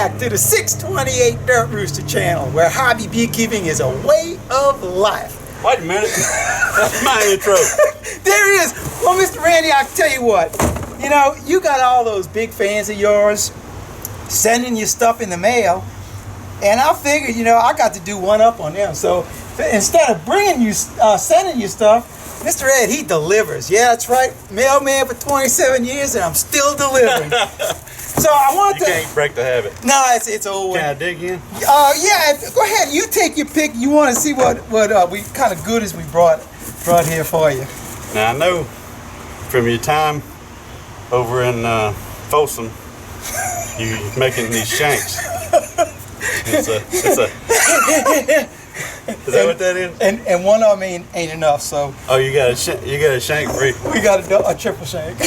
back to the 628 Dirt Rooster channel, where hobby beekeeping is a way of life. Wait a minute. That's my intro. There he is. Well, Mr. Randy, I'll tell you what. You know, you got all those big fans of yours sending you stuff in the mail, and I figured, you know, I got to do one up on them. So instead of bringing you, sending you stuff, Mr. Ed, he delivers. Yeah, that's right. Mailman for 27 years, and I'm still delivering. So I want to. You can't break the habit. No, it's over. Can I dig in? Yeah. Go ahead. You take your pick. You want to see what we kind of goodies we brought here for you. Now I know from your time over in Folsom, you making these shanks. It's a. Is that what that is? And one of them ain't enough. So. Oh, you got a shank free. We got a triple shank.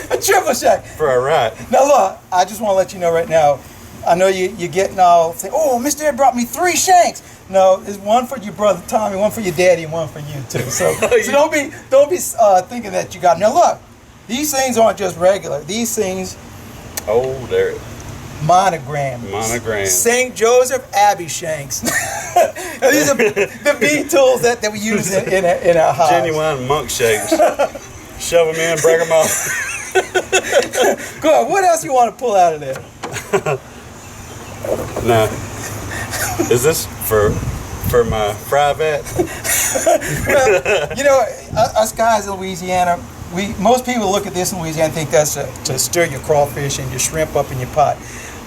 A triple shank. For a ride. Now look, I just want to let you know right now. I know you're getting all say, oh, Mr. Ed brought me 3 shanks. No, there's one for your brother Tommy, one for your daddy, and one for you too. So, so don't be thinking that you got. Now look, these things aren't just regular. These things. Oh, there. Monogrammed. Monogrammed. St. Joseph Abbey shanks. These are the bee tools that we use in our hives. Genuine monk shanks. Shove them in, break them off. Good. What else you want to pull out of there? Now, is this for my fry vat? Well, you know, us guys in Louisiana, most people look at this in Louisiana and think that's to stir your crawfish and your shrimp up in your pot.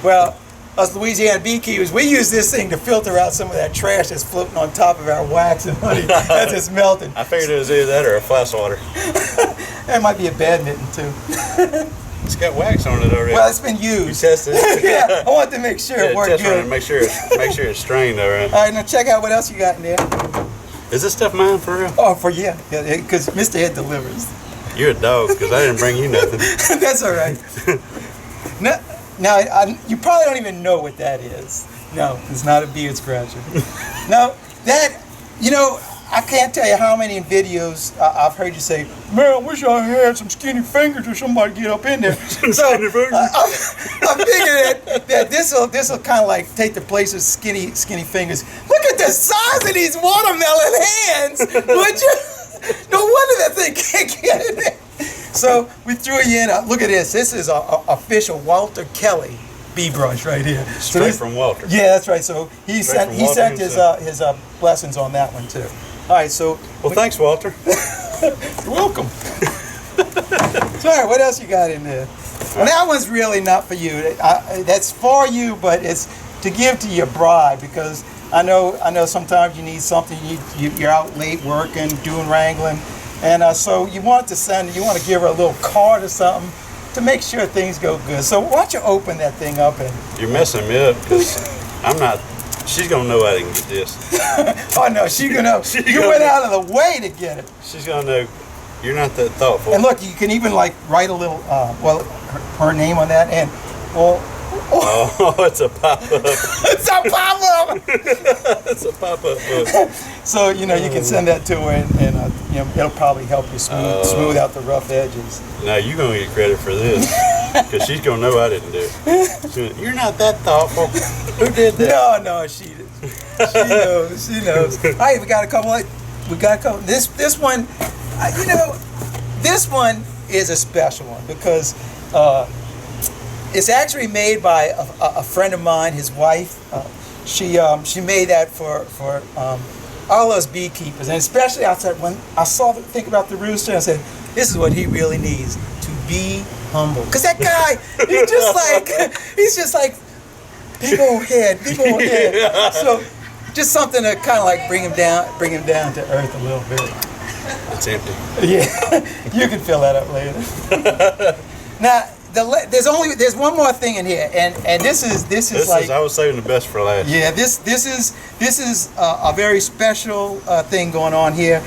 Well, us Louisiana beekeepers, we use this thing to filter out some of that trash that's floating on top of our wax and honey as it's melting. I figured it was either that or a fly swatter. That might be a bad mitten too. It's got wax on it already. Well, it's been used. You tested it? Yeah, I want to make sure it worked good. It, make sure it's strained all right. All right, now check out what else you got in there. Is this stuff mine for real? Oh, yeah, because Mr. Ed delivers. You're a dog, because I didn't bring you nothing. That's all right. Now, you probably don't even know what that is. No, it's not a beard scratcher. No, that, you know, I can't tell you how many videos I've heard you say, man, I wish I had some skinny fingers or somebody get up in there. So I figured that this will kind of like take the place of skinny fingers. Look at the size of these watermelon hands, would you? No wonder that thing can't get in there. So we threw you in. Look at this. This is a official Walter Kelly bee brush right here. Straight from Walter. Yeah, that's right. So he sent his blessings on that one too. All right. So. Well, thanks, Walter. You're welcome. So, all right, what else you got in there? Well, that one's really not for you. That's for you, but it's to give to your bride, because I know sometimes you need something. You're out late working, doing wrangling. And so you want to give her a little card or something to make sure things go good. So why don't you open that thing up and... You're messing me up, because she's going to know I didn't get this. Oh no, she's going to know. You went out of the way to get it. She's going to know you're not that thoughtful. And look, you can even like write a little, her name on that, and oh, it's a pop-up. It's a pop-up. It's a pop-up. So you can send that to her, and it'll probably help you smooth out the rough edges. Now you're gonna get credit for this, because she's gonna know I didn't do it. You're not that thoughtful. Who did that? No, she knows. She knows. All right, we got a couple. This one, this one is a special one because. It's actually made by a friend of mine, his wife. She made that for all us beekeepers, and especially I said when I think about the rooster, I said this is what he really needs, to be humble. Because that guy, he's just like big old head. Yeah. So just something to kind of like bring him down to earth a little bit. It's empty. Yeah, you can fill that up later. Now. There's one more thing in here, and this is like I was saving the best for last. Yeah, this is a very special thing going on here.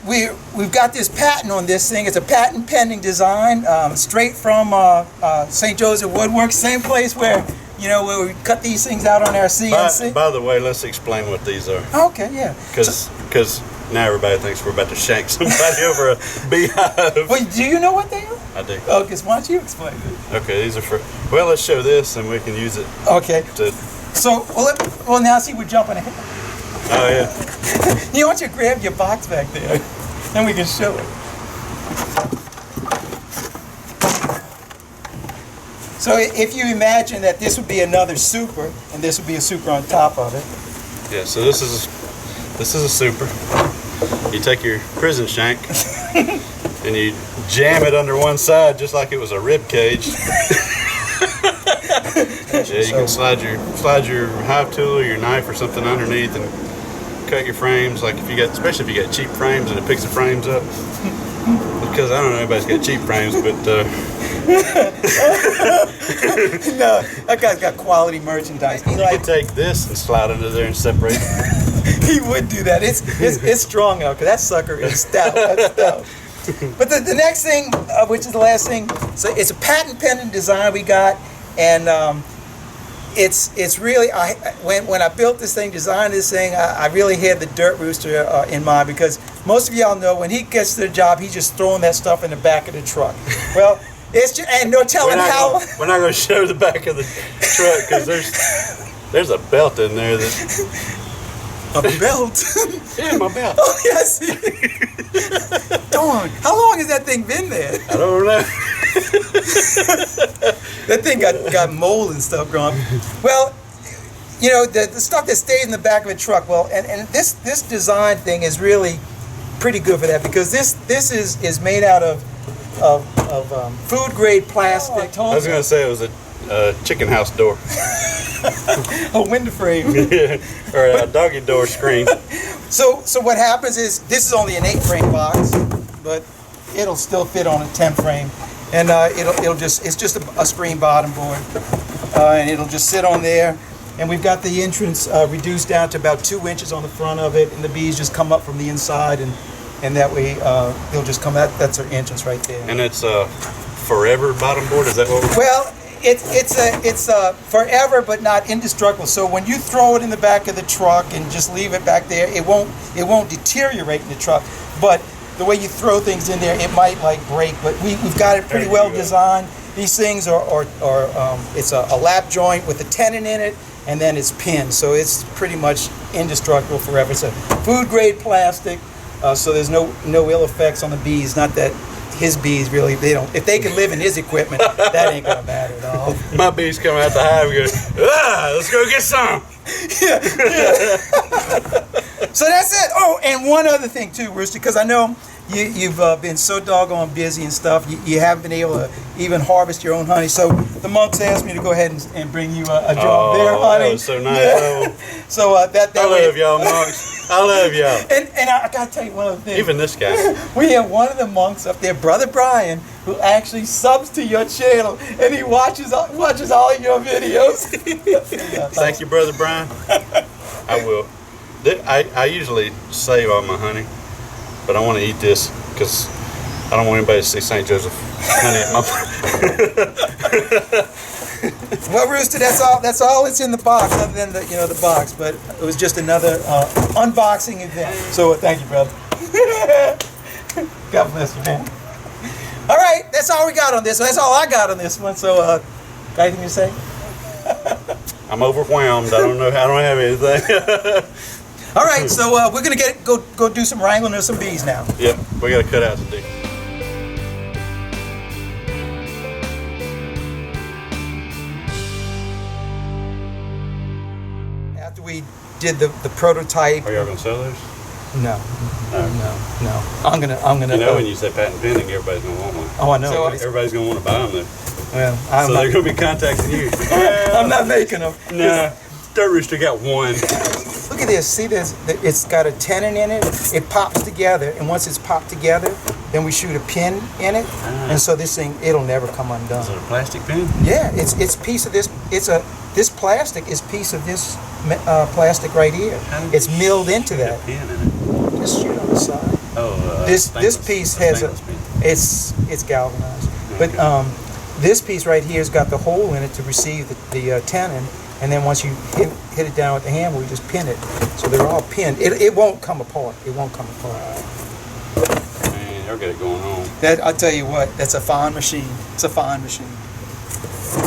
We've got this patent on this thing. It's a patent pending design, straight from St. Joseph Woodworks, same place where where we cut these things out on our CNC. By the way, let's explain what these are. Okay, yeah. Because now everybody thinks we're about to shank somebody over a beehive. Well, do you know what they are? I do. Oh, because why don't you explain it? Okay, these are for, Well, let's show this, and we can use it. Okay. To, So, well, now see, we're jumping ahead. oh yeah. You want you to grab your box back there, and we can show it. So if you imagine that this would be another super, and this would be a super on top of it. Yeah. So this is a super. You take your prison shank and you jam it under one side just like it was a rib cage. Yeah, you can slide your hive tool or your knife or something underneath and cut your frames. Like if you got, especially if you got cheap frames and it picks the frames up. Because I don't know, everybody's got cheap frames, but No, that guy's got quality merchandise. He you like could take this and slide under there and separate it. he would do that. It's strong out because that sucker is stout. That's stout. But the next thing, which is the last thing, so it's a patent pending design we got, and it's really when I built this thing, designed this thing, I really had the Dirt Rooster in mind because most of y'all know when he gets to the job, he's just throwing that stuff in the back of the truck. Well, it's just, and no telling how. We're not going to show the back of the truck because there's a belt in there that. A belt. Yeah, my belt. Oh yes. Darn. How long has that thing been there? I don't know. That thing got mold and stuff growing. Well, you know, the stuff that stays in the back of a truck. Well, and this design thing is really pretty good for that because this is made out of food grade plastic. I was going to say it was a chicken house door. A window frame. Yeah, or a doggy door screen. So what happens is this is only an 8-frame box, but it'll still fit on a 10-frame, and it's just a screen bottom board, and it'll just sit on there. And we've got the entrance reduced down to about 2 inches on the front of it, and the bees just come up from the inside, and that way they'll just come out. That's our entrance right there. And it's a forever bottom board. Is that what? Well, it's forever but not indestructible. So when you throw it in the back of the truck and just leave it back there, it won't deteriorate in the truck. But the way you throw things in there, it might like break. But we've got it pretty well designed. These things are it's a lap joint with a tenon in it, and then it's pinned. So it's pretty much indestructible forever. It's a food grade plastic, so there's no ill effects on the bees. Not that his bees really, they don't. If they can live in his equipment, that ain't gonna matter at all. My bees come out the hive and go, let's go get some. Yeah. So that's it. Oh, and one other thing too, Rooster, because I know you've been so doggone busy and stuff. You haven't been able to even harvest your own honey. So the monks asked me to go ahead and bring you a jar of their honey. That was so nice. Yeah. So that I way, love y'all monks. I love y'all. And I gotta tell you one other thing. Even this guy. We have one of the monks up there, Brother Brian, who actually subs to your channel, and he watches all your videos. Thank you, Brother Brian. I will. I usually save all my honey, but I want to eat this because I don't want anybody to see St. Joseph honey at my. Well, Rooster, that's all that's in the box, other than the box. But it was just another unboxing event. So thank you, brother. God bless you, man. All right, that's all we got on this one. That's all I got on this one. So, got anything to say? I'm overwhelmed. I don't have anything. All right, so we're gonna go do some wrangling of some bees now. Yep, we got to cut out some deep. After we did the prototype. Are y'all gonna sell those? No. I'm gonna. You know, when you say patent pending, everybody's gonna want one. Oh, I know. So everybody's gonna want to buy them though. Well, So they're gonna be contacting you. I'm not making them. Nah, Dirt Rooster got one. Look at this. See this? It's got a tenon in it. It pops together, and once it's popped together, then we shoot a pin in it, and so this thing, it'll never come undone. Is it a plastic pin? Yeah, it's piece of this. This plastic is piece of this plastic right here. It's milled into that. Pin in it. Just shoot on the side. Oh, this piece has it's galvanized, but this piece right here has got the hole in it to receive the tenon. And then once you hit it down with the hammer, we just pin it. So they're all pinned. It won't come apart. It won't come apart. Man, y'all got it going on. That I'll tell you what. That's a fine machine. It's a fine machine.